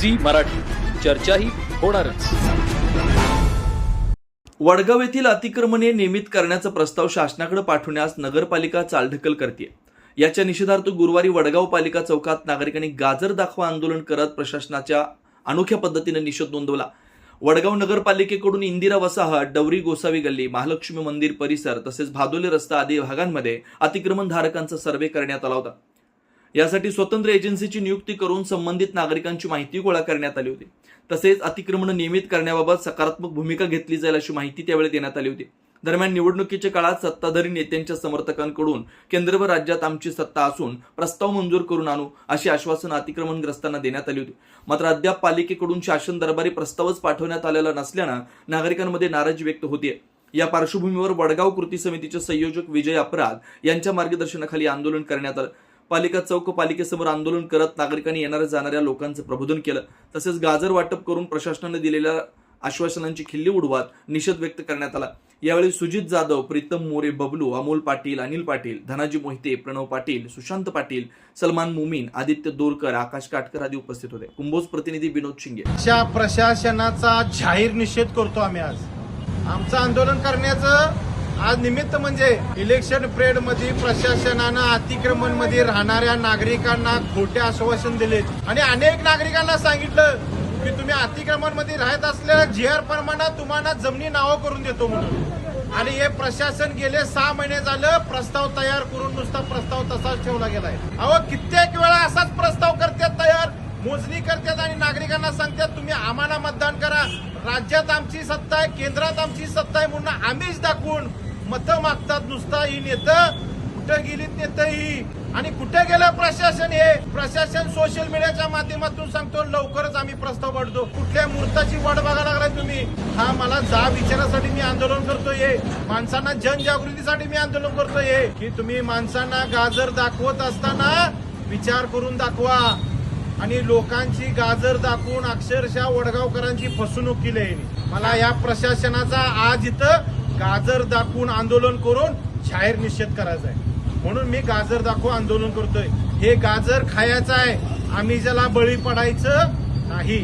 Zee Marathi, चर्चा ही होणारच. वडगाव येथील अतिक्रमणे नियमित करण्याचा प्रस्ताव शासनाकडे पाठवण्यास नगरपालिका चालढकल करते. याच्या निषेधार्थ गुरुवारी वडगाव पालिका चौकात नागरिकांनी गाजर दाखवा आंदोलन करत प्रशासनाच्या अनोख्या पद्धतीने निषेध नोंदवला. वडगाव नगरपालिकेकडून इंदिरा वसाहत, डवरी गोसावी गल्ली, महालक्ष्मी मंदिर परिसर तसेच भादोली रस्ता आदी भागांमध्ये अतिक्रमण धारकांचा सर्व्हे करण्यात आला होता. यासाठी स्वतंत्र एजन्सीची नियुक्ती करून संबंधित नागरिकांची माहिती गोळा करण्यात आली होती. तसेच अतिक्रमण नियमित करण्याबाबत सकारात्मक भूमिका घेतली जाईल अशी माहिती त्यावेळी देण्यात आली होती. दरम्यान निवडणुकीच्या काळात सत्ताधारी नेत्यांच्या समर्थकांकडून केंद्र व राज्यात आमची सत्ता असून प्रस्ताव मंजूर करून आणू अशी आश्वासन अतिक्रमणग्रस्तांना देण्यात आली होती. मात्र अद्याप पालिकेकडून शासन दरबारी प्रस्तावच पाठवण्यात आलेला नसल्यानं नागरिकांमध्ये नाराजी व्यक्त होतीये. या पार्श्वभूमीवर वडगाव कृती समितीचे संयोजक विजय अपराध यांच्या मार्गदर्शनाखाली आंदोलन करण्यात आलं. पालिका चौक पालिकेसमोर आंदोलन करत नागरिकांनी येणाऱ्या जाणाऱ्या लोकांचं प्रबोधन केलं. तसेच गाजर वाटप करून प्रशासनाने दिलेल्या आश्वासनांची खिल्ली उडवत निषेध व्यक्त करण्यात आला. यावेळी सुजित जाधव, प्रीतम मोरे, बबलू, अमोल पाटील, अनिल पाटील, धनाजी मोहिते, प्रणव पाटील, सुशांत पाटील, सलमान मुमीन, आदित्य दोरकर, आकाश काटकर आदी उपस्थित होते. कुंभोज प्रतिनिधी विनोद शिंगे. अशा प्रशासनाचा जाहीर निषेध करतो आम्ही. आज आमचं आंदोलन करण्याचं आज निमित्त म्हणजे इलेक्शन पिरियड मध्ये प्रशासनानं अतिक्रमण मध्ये राहणाऱ्या नागरिकांना खोटे आश्वासन दिले आणि अनेक नागरिकांना सांगितलं की तुम्ही अतिक्रमण मध्ये राहत असलेल्या जीआर प्रमाणे तुम्हाला जमिनी नावं करून देतो म्हणून. आणि हे प्रशासन गेले 6 महिने झालं प्रस्ताव तयार करून नुसता प्रस्ताव तसाच ठेवला गेलाय. अहो कित्येक वेळा असाच प्रस्ताव करतात तयार, मोजणी करतात आणि नागरिकांना सांगतात तुम्ही आम्हाला मतदान करा, राज्यात आमची सत्ता आहे, केंद्रात आमची सत्ता आहे म्हणून आम्हीच दाखवून मतं मागतात. नुसता ही नेतं कुठे गेलीत नेतं ही, आणि कुठे गेलं प्रशासन? हे प्रशासन सोशल मीडियाच्या माध्यमातून सांगतो लवकरच आम्ही प्रस्ताव पाठवतो. कुठल्या मुहूर्ताची वाट बघायला लागलाय तुम्ही? हा मला जाब विचारासाठी मी आंदोलन करतोय, माणसांना जनजागृतीसाठी मी आंदोलन करतोय की तुम्ही माणसांना गाजर दाखवत असताना विचार करून दाखवा. आणि लोकांची गाजर दाखवून अक्षरशः वडगावकरांची फसवणूक केली आहे. मला या प्रशासनाचा आज इथं गाजर दाखवून आंदोलन करून जाहीर निषेध करायचा आहे. म्हणून मी गाजर दाखव आंदोलन करतोय. हे गाजर खायचं आहे, आम्ही ज्याला बळी पडायचं नाही.